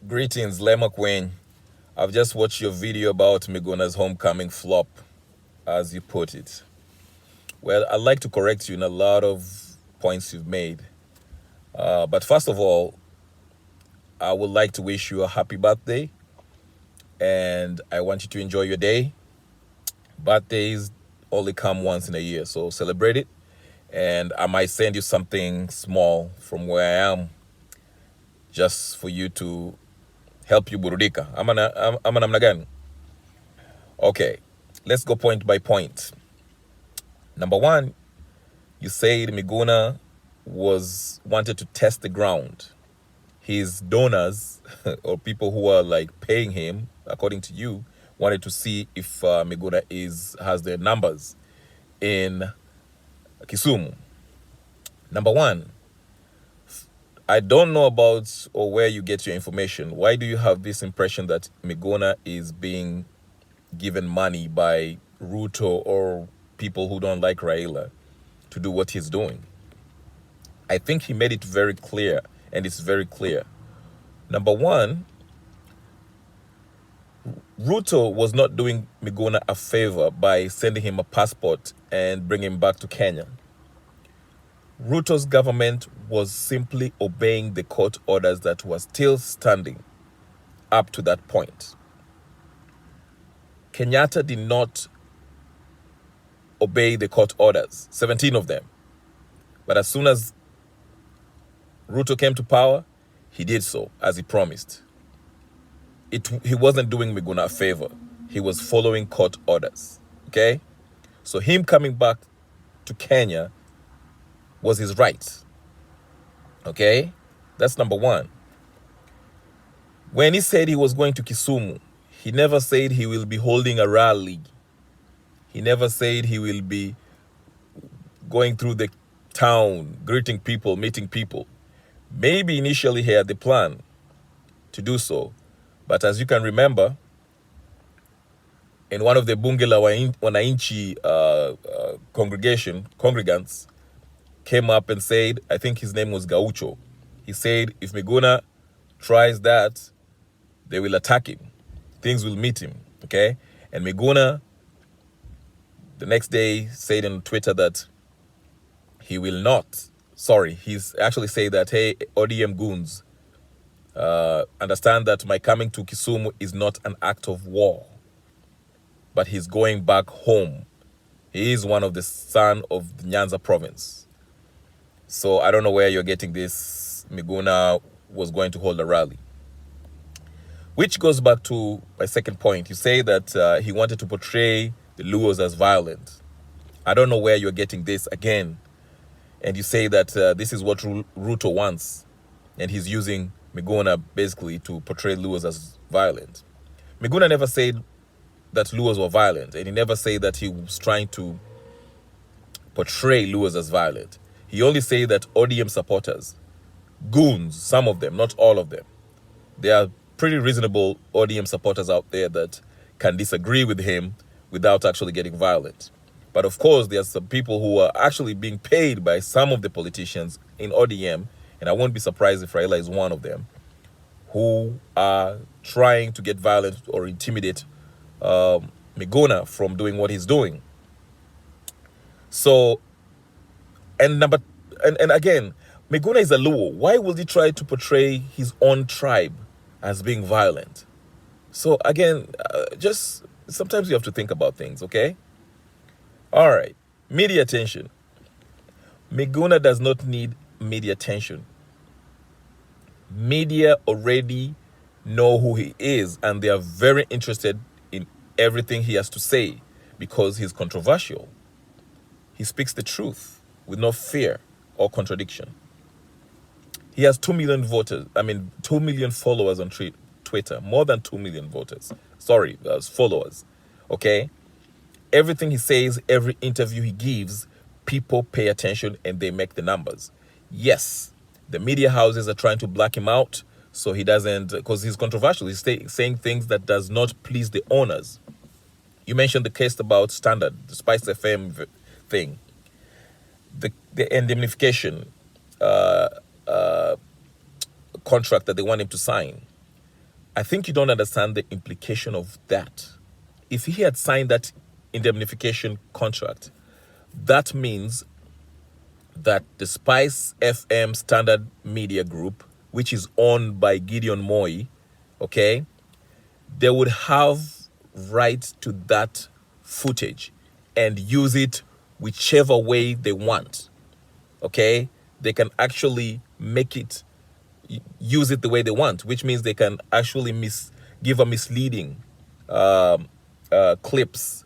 Greetings, Lemma Queen. I've just watched your video about Miguna's homecoming flop, as you put it. Well, I'd like to correct you in a lot of points you've made. But first of all, I would like to wish you a happy birthday, and I want you to enjoy your day. Birthdays only come once in a year, so celebrate it. And I might send you something small from where I am just for you to help you burudika. Ama namna gani? Okay, let's go point by point. Number one, you said Miguna wanted to test the ground. His donors or people who are like paying him, according to you, wanted to see if Miguna has their numbers in Kisumu. Number one, I don't know about or where you get your information. Why do you have this impression that Miguna is being given money by Ruto or people who don't like Raila to do what he's doing? I think he made it very clear, and it's very clear. Number one, Ruto was not doing Miguna a favor by sending him a passport and bringing him back to Kenya. Ruto's government was simply obeying the court orders that were still standing up to that point. Kenyatta did not obey the court orders, 17 of them. But as soon as Ruto came to power, he did so, as he promised. He wasn't doing Miguna a favor. He was following court orders, okay? So him coming back to Kenya was his right, okay? That's number one. When he said he was going to Kisumu, he never said he will be holding a rally. He never said he will be going through the town, greeting people, meeting people. Maybe initially he had the plan to do so, but as you can remember, in one of the Bunge la Wananchi congregants came up and said, I think his name was Gaucho. He said, if Miguna tries that, they will attack him. Things will meet him, okay? And Miguna, the next day, said on Twitter that he will not. Sorry, he's actually said that, hey, ODM goons, understand that my coming to Kisumu is not an act of war, but he's going back home. He is one of the son of the Nyanza province. So I don't know where you're getting this. Miguna was going to hold a rally. Which goes back to my second point. You say that he wanted to portray the Luos as violent. I don't know where you're getting this again. And you say that this is what Ruto wants. And he's using Miguna basically to portray Luos as violent. Miguna never said that Luos were violent. And he never said that he was trying to portray Luos as violent. He only said that ODM supporters, goons, some of them, not all of them, there are pretty reasonable ODM supporters out there that can disagree with him without actually getting violent. But of course, there are some people who are actually being paid by some of the politicians in ODM, and I won't be surprised if Raila is one of them, who are trying to get violent or intimidate Miguna from doing what he's doing. So, and again, Miguna is a Luo. Why would he try to portray his own tribe as being violent? So again, just sometimes you have to think about things, okay? All right, media attention. Miguna does not need media attention. Media already know who he is, and they are very interested in everything he has to say because he's controversial. He speaks the truth with no fear or contradiction. He has 2 million 2 million followers on Twitter, more than 2 million followers, okay? Everything he says, every interview he gives, people pay attention and they make the numbers. Yes, the media houses are trying to black him out so he doesn't, because he's controversial. He's saying things that does not please the owners. You mentioned the case about Standard, the Spice FM thing, the indemnification contract that they want him to sign. I think you don't understand the implication of that. If he had signed that indemnification contract, that means that the Spice FM Standard Media Group, which is owned by Gideon Moi, okay, they would have right to that footage and use it whichever way they want, okay? They can actually make it, use it the way they want, which means they can actually give a misleading clips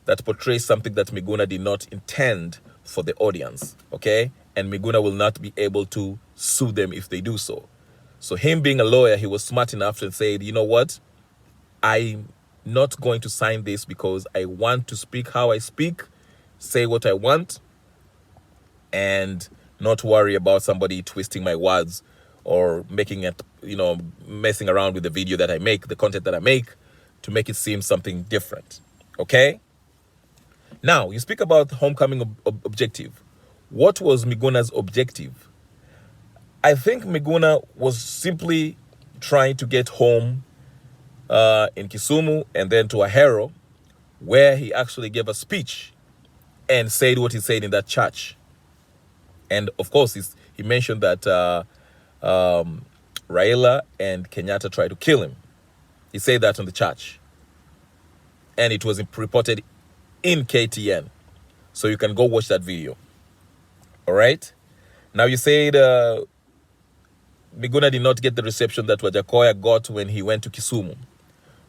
that portray something that Miguna did not intend for the audience, okay? And Miguna will not be able to sue them if they do so. So him being a lawyer, he was smart enough to say, you know what? I'm not going to sign this because I want to speak how I speak, say what I want, and not worry about somebody twisting my words or making it, messing around with the video that I make, the content that I make, to make it seem something different, okay? Now, you speak about homecoming objective. What was Miguna's objective? I think Miguna was simply trying to get home in Kisumu and then to Ahero, where he actually gave a speech and said what he said in that church. And of course, he mentioned that Raila and Kenyatta tried to kill him. He said that on the church. And it was reported in KTN. So you can go watch that video. All right? Now you said Miguna did not get the reception that Wajakoya got when he went to Kisumu.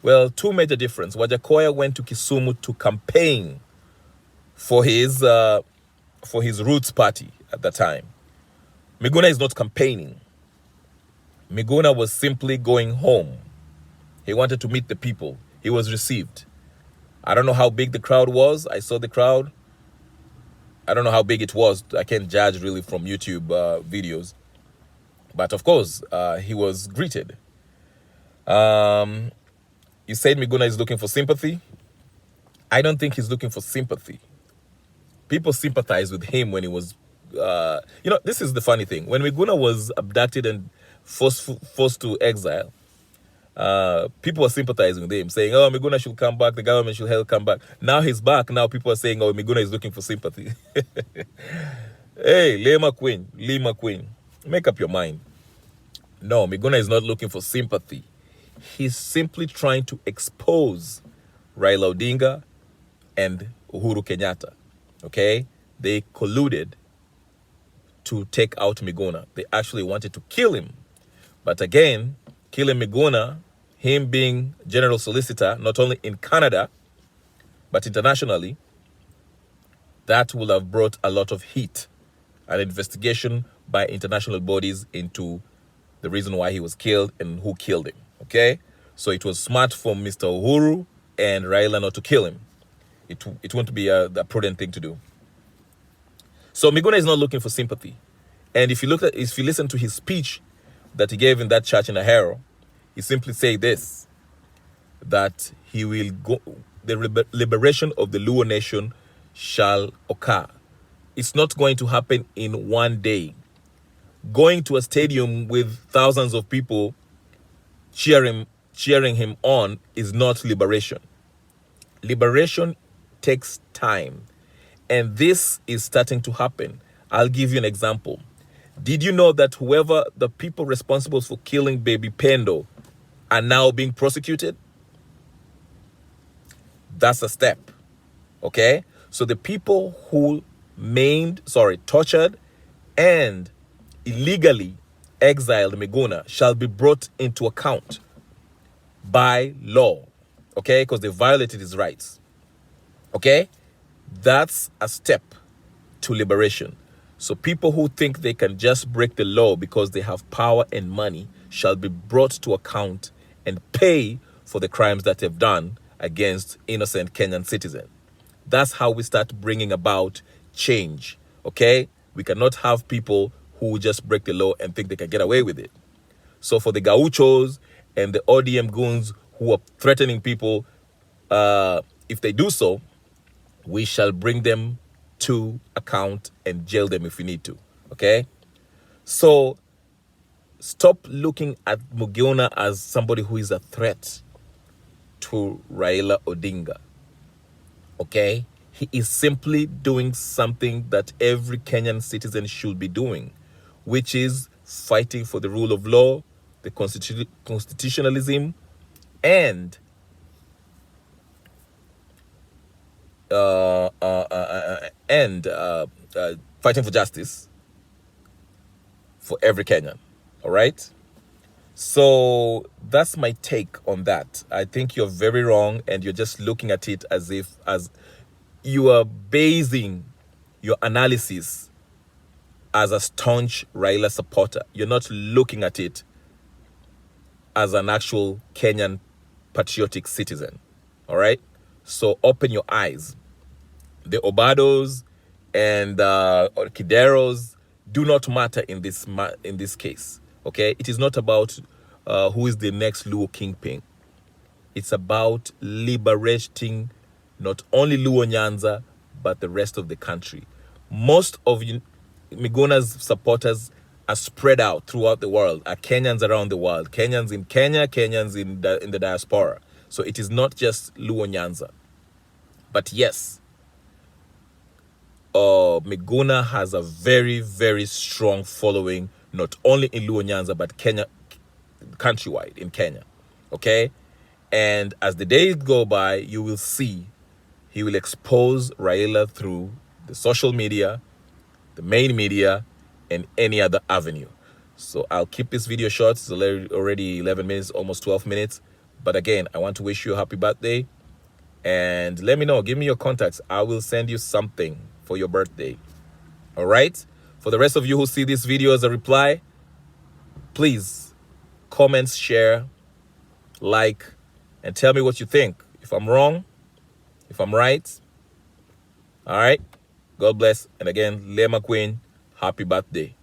Well, two major differences. Wajakoya went to Kisumu to campaign for his Roots party at that time. Miguna is not campaigning. Miguna was simply going home. He wanted to meet the people. He was received. I don't know how big the crowd was. I saw the crowd. I don't know how big it was. I can't judge really from YouTube videos. But of course, he was greeted. You said Miguna is looking for sympathy. I don't think he's looking for sympathy. People sympathized with him when he was, this is the funny thing. When Miguna was abducted and forced to exile, people were sympathizing with him, saying, oh, Miguna should come back, the government should help come back. Now he's back, now people are saying, oh, Miguna is looking for sympathy. Hey, Lima Queen, make up your mind. No, Miguna is not looking for sympathy. He's simply trying to expose Raila Odinga and Uhuru Kenyatta, okay? They colluded to take out Miguna. They actually wanted to kill him. But again, killing Miguna, him being general solicitor, not only in Canada, but internationally, that will have brought a lot of heat and investigation by international bodies into the reason why he was killed and who killed him, okay? So it was smart for Mr. Uhuru and Raila not to kill him. It won't be a prudent thing to do. So Miguna is not looking for sympathy. And if you listen to his speech that he gave in that church in Ahero, he simply said this, that he will go, the liberation of the Luo nation shall occur. It's not going to happen in one day. Going to a stadium with thousands of people cheering him on is not liberation. Liberation takes time. And this is starting to happen. I'll give you an example. Did you know that whoever the people responsible for killing baby Pendo are now being prosecuted? That's a step. Okay? So the people who tortured and illegally exiled Miguna shall be brought into account by law. Okay? Because they violated his rights. Okay? That's a step to liberation. So people who think they can just break the law because they have power and money shall be brought to account and pay for the crimes that they've done against innocent Kenyan citizens. That's how we start bringing about change, okay? We cannot have people who just break the law and think they can get away with it. So for the gauchos and the ODM goons who are threatening people, if they do so, we shall bring them to account and jail them if we need to, okay? So Stop looking at Miguna as somebody who is a threat to Raila Odinga. Okay? He is simply doing something that every Kenyan citizen should be doing, which is fighting for the rule of law, the constitutionalism, and fighting for justice for every Kenyan. All right? So that's my take on that. I think you're very wrong, and you're just looking at it as you are basing your analysis as a staunch Raila supporter. You're not looking at it as an actual Kenyan patriotic citizen. All right? So open your eyes. The Obados and Kideros do not matter in this case. Okay? It is not about who is the next Luo kingpin. It's about liberating not only Luo Nyanza, but the rest of the country. Most of Miguna's supporters are spread out throughout the world, are Kenyans around the world, Kenyans in Kenya, Kenyans in the diaspora. So it is not just Luo Nyanza. But yes, Miguna has a very, very strong following, not only in Luo Nyanza, but Kenya, countrywide in Kenya. Okay? And as the days go by, you will see he will expose Raila through the social media, the main media, and any other avenue. So I'll keep this video short. It's already 11 minutes, almost 12 minutes. But again, I want to wish you a happy birthday. And let me know. Give me your contacts. I will send you something for your birthday. All right? For the rest of you who see this video as a reply, please comment, share, like, and tell me what you think. If I'm wrong, if I'm right. All right? God bless. And again, Lema Queen, happy birthday.